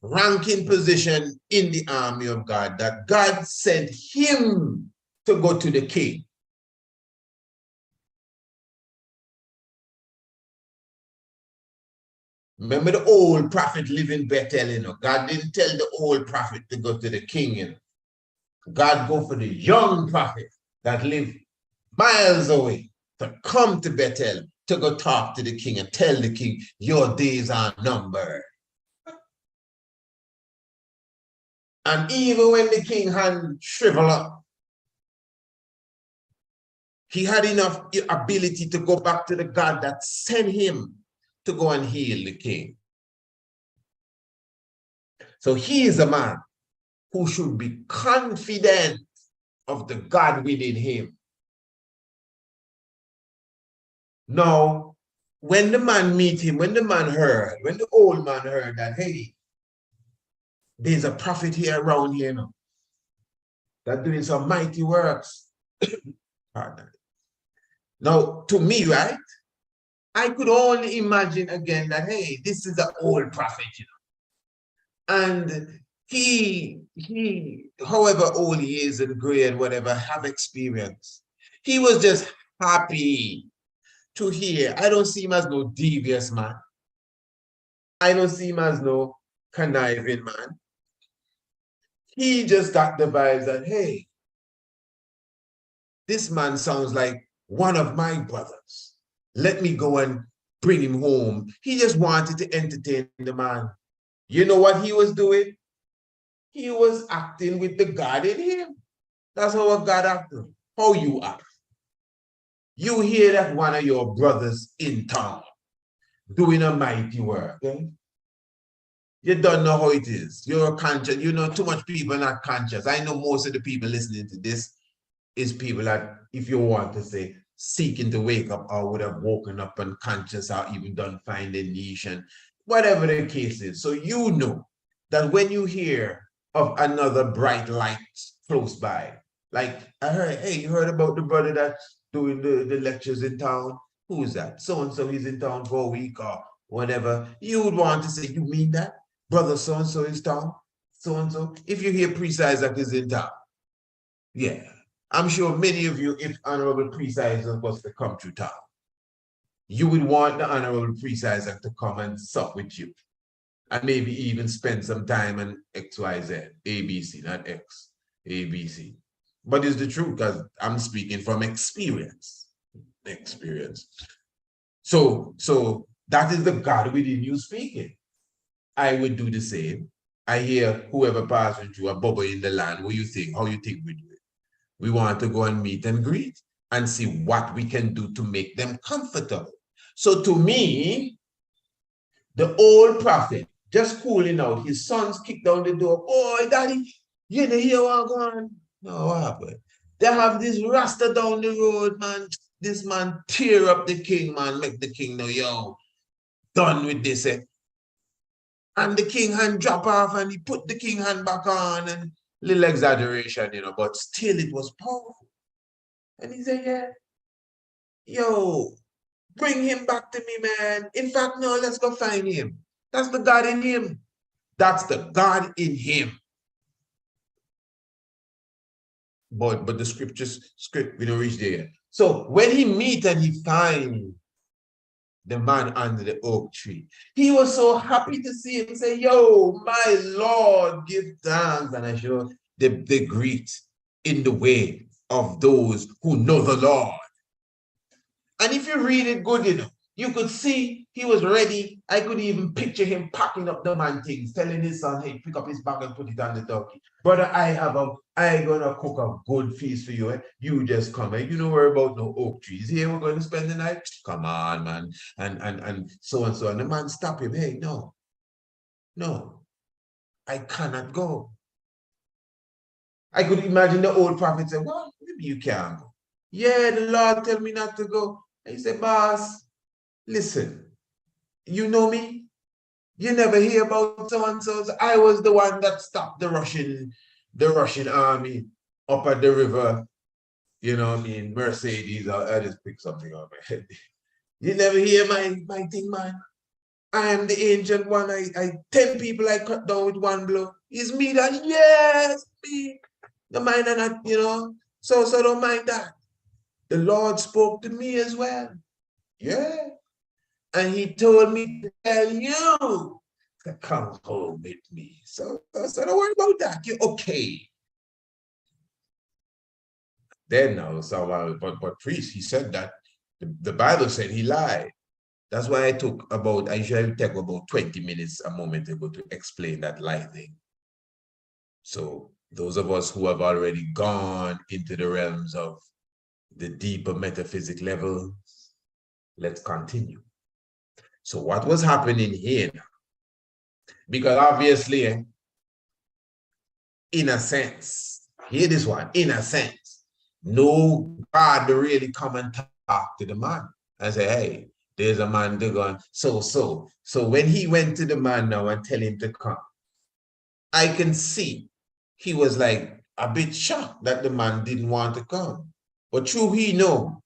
ranking position in the army of God that God sent him to go to the king. Remember the old prophet living Bethel, you know. God didn't tell the old prophet to go to the king, you know. God go for the young prophet that lived miles away to come to Bethel to go talk to the king and tell the king, your days are numbered. And even when the king hand shriveled up, he had enough ability to go back to the God that sent him to go and heal the king. So he is a man who should be confident of the God within him. Now, when the man meet him, when the old man heard that, hey, there's a prophet here around here now that doing some mighty works. Now, to me, right, I could only imagine again that, hey, this is an old prophet, you know. And he, however old he is and gray and whatever, have experience. He was just happy to hear. I don't see him as no devious man. I don't see him as no conniving man. He just got the vibes that, hey, this man sounds like one of my brothers. Let me go and bring him home. He just wanted to entertain the man. You know what he was doing? He was acting with the God in him. That's how a God acts. How you act. You hear that one of your brothers in town doing a mighty work. Okay? You don't know how it is. You're conscious. You know, too much people are not conscious. I know most of the people listening to this is people that, if you want to say, seeking to wake up or would have woken up unconscious or even done find a niche and whatever the case is. So you know that when you hear of another bright light close by, like I heard, hey, you heard about the brother that's doing the lectures in town? Who's that? So-and-so, he's in town for a week or whatever. You would want to say, you mean that? Brother so-and-so is town? So-and-so? If you hear Priest Isaac is in town, yeah. I'm sure many of you, if Honorable Priest Isaac was to come to town, you would want the Honorable Priest Isaac to come and sup with you. And maybe even spend some time on XYZ, ABC, not X, ABC. But it's the truth, because I'm speaking from experience. So that is the God within you speaking. I would do the same. I hear whoever passing through a bubble in the land, what you think, how you think we do it. We want to go and meet and greet and see what we can do to make them comfortable. So to me, the old prophet, just cooling out, his sons kicked down the door. Boy, daddy, you know here what going? No, what happened? They have this Rasta down the road, man. This man tear up the king, man, make the king know, yo, done with this. Eh? And the king hand drop off and he put the king hand back on and little exaggeration, you know, but still it was powerful. And he said, yeah, yo, bring him back to me, man. In fact, no, let's go find him. That's the God in him. That's the God in him. But the script, we don't reach there yet. So when he meet and he find the man under the oak tree, he was so happy to see him. Say, yo, my Lord, give thanks. And I show the greet in the way of those who know the Lord. And if you read it good enough, You could see he was ready. I could even picture him packing up the man things, telling his son, hey, pick up his bag and put it on the donkey. Brother, I gonna cook a good feast for you. Eh? You just come. Eh? You don't worry about no oak trees. Here we're going to spend the night. Come on, man. And so and so. And the man stopped him. Hey, no, I cannot go. I could imagine the old prophet say, well, maybe you can go. Yeah, the Lord tell me not to go. And he said, boss, listen, you know me? You never hear about so-and-so. I was the one that stopped the Russian army up at the river. You know what I mean? Mercedes, I just picked something on my head. You never hear my thing, man. I am the ancient one. I 10 people I cut down with one blow. It's me that, yes, me. The mind are not, you know. So don't mind that. The Lord spoke to me as well. Yeah. And he told me to tell you to come home with me. So don't worry about that. You're okay. Then now, but priest, he said that the Bible said he lied. That's why I usually take about 20 minutes a moment ago to explain that lie thing. So those of us who have already gone into the realms of the deeper metaphysical level, let's continue. So what was happening here now? Because obviously, in a sense, hear this one, in a sense, no God really come and talk to the man and say, hey, there's a man to go on. So when he went to the man now and tell him to come, I can see he was like a bit shocked that the man didn't want to come. But true, he know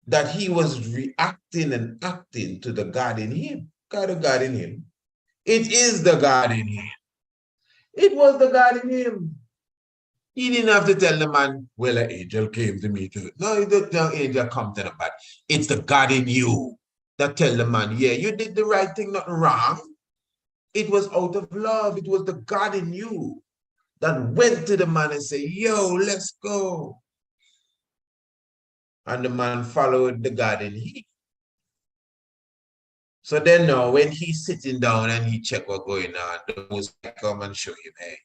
that he was reacting and acting to the God in him. God in him. It is the God in him. It was the God in him. He didn't have to tell the man, well, an angel came to me too. No, the angel come to the man. It's the God in you that tell the man, yeah, you did the right thing, nothing wrong. It was out of love. It was the God in you that went to the man and said, yo, let's go. And the man followed the God in him. So then now, when he's sitting down and he check what's going on, the Most High come and show him, hey,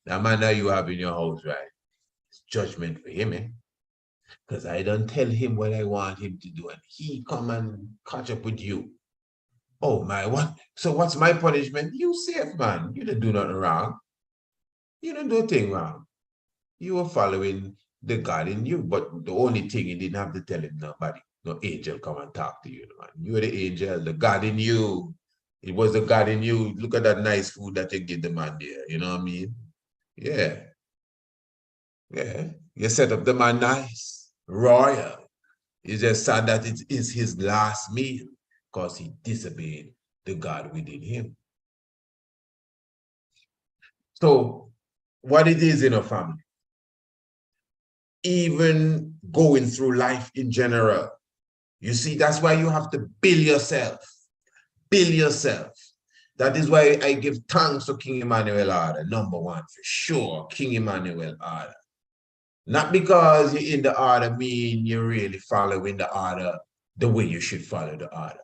the man that you have in your house, right? It's judgment for him, eh? Because I don't tell him what I want him to do, and he come and catch up with you. Oh my, what? So what's my punishment? You safe, man. You didn't do nothing wrong. You didn't do a thing wrong. You were following the God in you, but the only thing you didn't have to tell him nobody. No angel come and talk to you, man. You're the angel, the God in you. It was the God in you. Look at that nice food that you give the man there. You know what I mean? Yeah. Yeah. You set up the man nice, royal. It's just sad that it is his last meal because he disobeyed the God within him. So what it is in a family, even going through life in general, you see, that's why you have to build yourself. Build yourself. That is why I give thanks to King Emmanuel Order, number one, for sure, King Emmanuel Order. Not because you're in the order mean you're really following the order the way you should follow the order.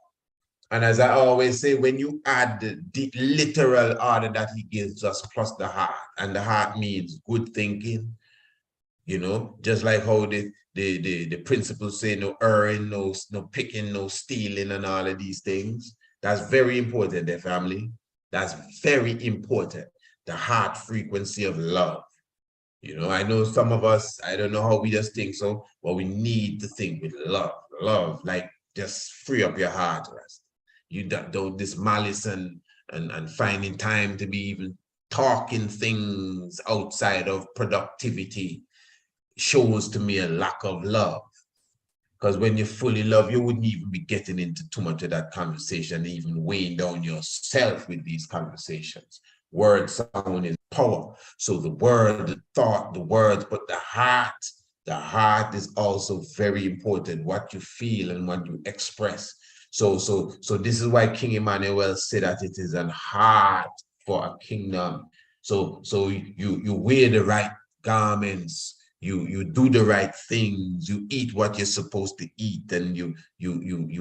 And as I always say, when you add the literal order that he gives us plus the heart, and the heart means good thinking, you know, just like how the principles say no erring, no picking, no stealing, and all of these things. That's very important, their family. That's very important. The heart frequency of love. You know, I know some of us, I don't know how we just think so, but we need to think with love. Love, like just free up your heart, Rest. You don't this malice and finding time to be even talking things outside of productivity shows to me a lack of love. Because when you fully love, you wouldn't even be getting into too much of that conversation, even weighing down yourself with these conversations. Word sound is power. So the word, the thought, the words, but the heart is also very important, what you feel and what you express. So this is why King Emmanuel said that it is an heart for a kingdom. So you wear the right garments, you do the right things, you eat what you're supposed to eat, and you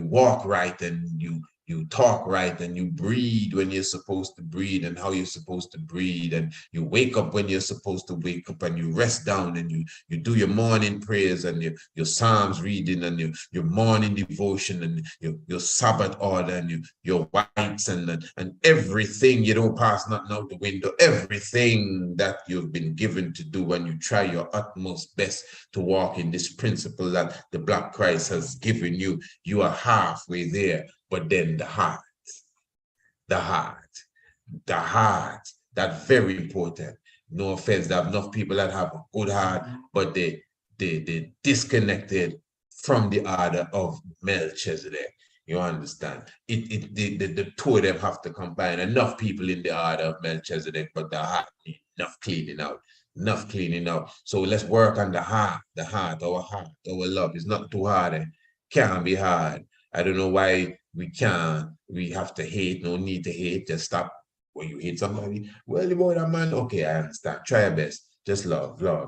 walk right, and you talk right, and you breathe when you're supposed to breathe and how you're supposed to breathe, and you wake up when you're supposed to wake up, and you rest down, and you do your morning prayers and your Psalms reading, and your morning devotion, and your Sabbath order, and your whites, and everything. You don't pass nothing out the window. Everything that you've been given to do, and you try your utmost best to walk in this principle that the Black Christ has given you, you are halfway there. But then the heart, that's very important. No offense, there are enough people that have a good heart, but they disconnected from the order of Melchizedek. You understand? The two of them have to combine. Enough people in the order of Melchizedek, but the heart needs enough cleaning out. Enough cleaning out. So let's work on the heart, our love. It's not too hard. It can't be hard. I don't know why we have to hate. No need to hate. Just stop. When you hate somebody, well, you want a man, okay, I understand. Try your best. Just love. I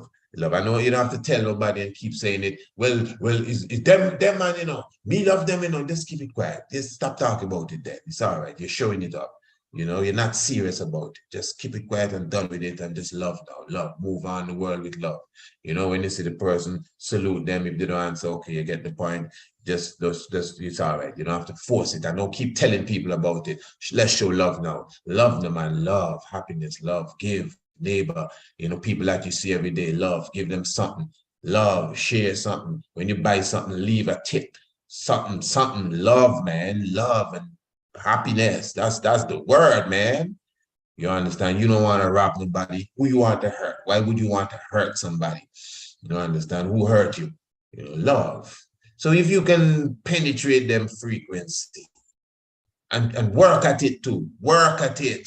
know you don't have to tell nobody and keep saying it. Well, it's them man, me love them, just keep it quiet. Just stop talking about it then. It's all right. You're showing it up. You're not serious about it. Just keep it quiet and done with it, and just love now. Love. Move on the world with love. When you see the person, salute them. If they don't answer, okay, you get the point. Just it's all right. You don't have to force it. I don't keep telling people about it. Let's show love now. Love them, man. Love, happiness, love, give, neighbor. People that you see every day, love, give them something. Love, share something. When you buy something, leave a tip. Something. Love, man. Love and happiness. That's the word, man. You understand? You don't want to rob nobody. Who you want to hurt? Why would you want to hurt somebody? You don't understand? Who hurt you? Love. So if you can penetrate them frequency and work at it too, work at it.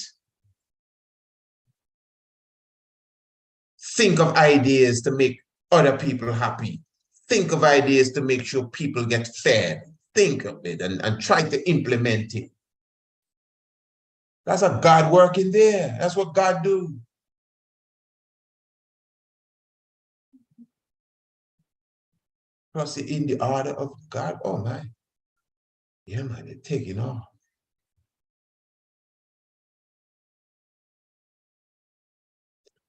Think of ideas to make other people happy. Think of ideas to make sure people get fed. Think of it and try to implement it. That's a God working there. That's what God do. Because in the order of God, oh man. Yeah, man, they're taking off.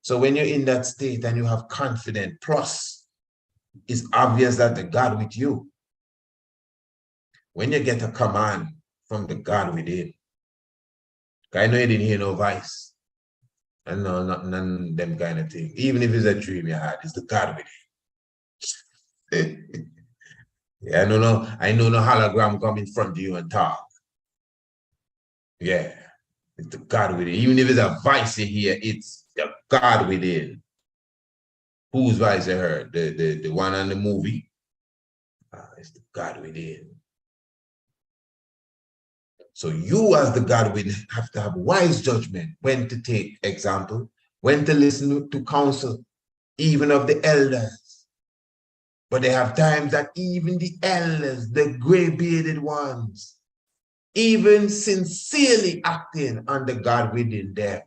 So when you're in that state and you have confidence, plus it's obvious that the God with you. When you get a command from the God within, I know you didn't hear no voice. And no, none of them kind of thing. Even if it's a dream you had, it's the God within. Yeah, I know no hologram come in front of you and talk. Yeah, it's the God within. Even if it's a voice you hear, it's the God within. Whose voice you heard? The one on the movie? It's the God within. So you as the God within have to have wise judgment when to take example, when to listen to counsel, even of the elders. But they have times that even the elders, the gray-bearded ones, even sincerely acting on the God within them.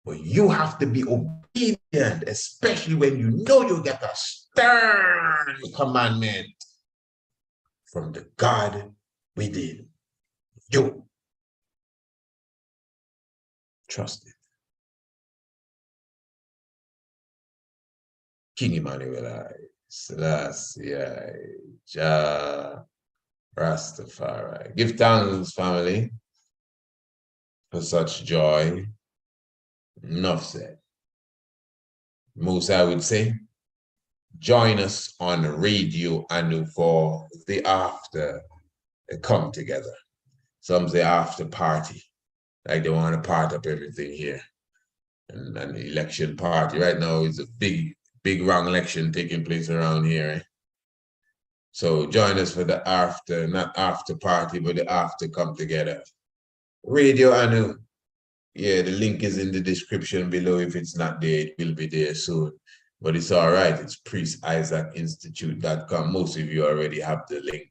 But you have to be obedient, especially when you know you get a stern commandment from the God within you. Trust it. King Emmanuel, Selassie, Jah, Rastafari. Give thanks, family, for such joy. Enough said. Most I would say, join us on Radio Anu for the after come together. Some say after party, like they want to part up everything here. And an election party. Right now is a big wrong election taking place around here. Eh? So join us for the after, not after party, but the after come together. Radio Anu. Yeah, the link is in the description below. If it's not there, it will be there soon. But it's all right. It's priestisaacinstitute.com. Most of you already have the link.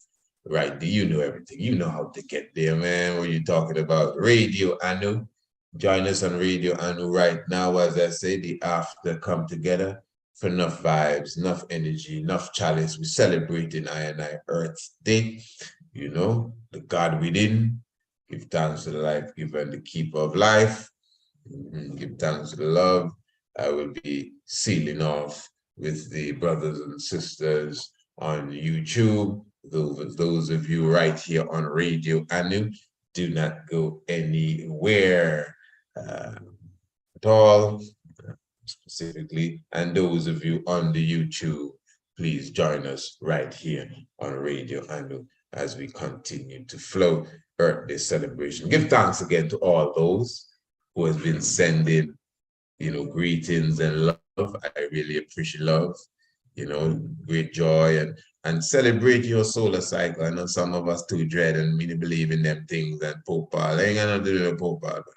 Right, you know everything. You know how to get there, man. What are you talking about? Radio Anu. Join us on Radio Anu right now. As I say, the after come together for enough vibes, enough energy, enough chalice. We're celebrating Earthday, the God within. Give thanks to the life giver and the keeper of life. Give thanks to the love. I will be sealing off with the brothers and sisters on YouTube. Those of you right here on Radio Anu, do not go anywhere at all, specifically. And those of you on the YouTube, please join us right here on Radio Anu as we continue to flow Earth Day celebration. Give thanks again to all those who has been sending, greetings and love. I really appreciate love, great joy and celebrate your solar cycle. I know some of us too dread and really believe in them things and Pope Paul. I ain't got nothing to do with Pope Paul, but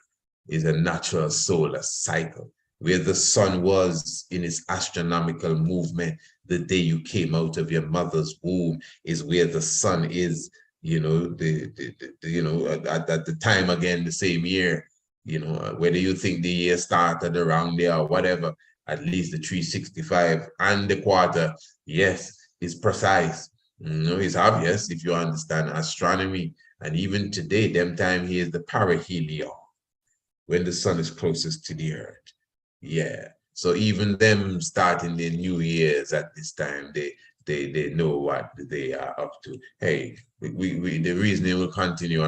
it's a natural solar cycle where the sun was in its astronomical movement the day you came out of your mother's womb is where the sun is, at the time again, the same year. Whether you think the year started around there or whatever, at least the 365 and the quarter, yes, is precise. It's obvious if you understand astronomy. And even today, them time here is the parahelion, when the sun is closest to the earth. Yeah. So even them starting their new years at this time, they know what they are up to. Hey, the reason they will continue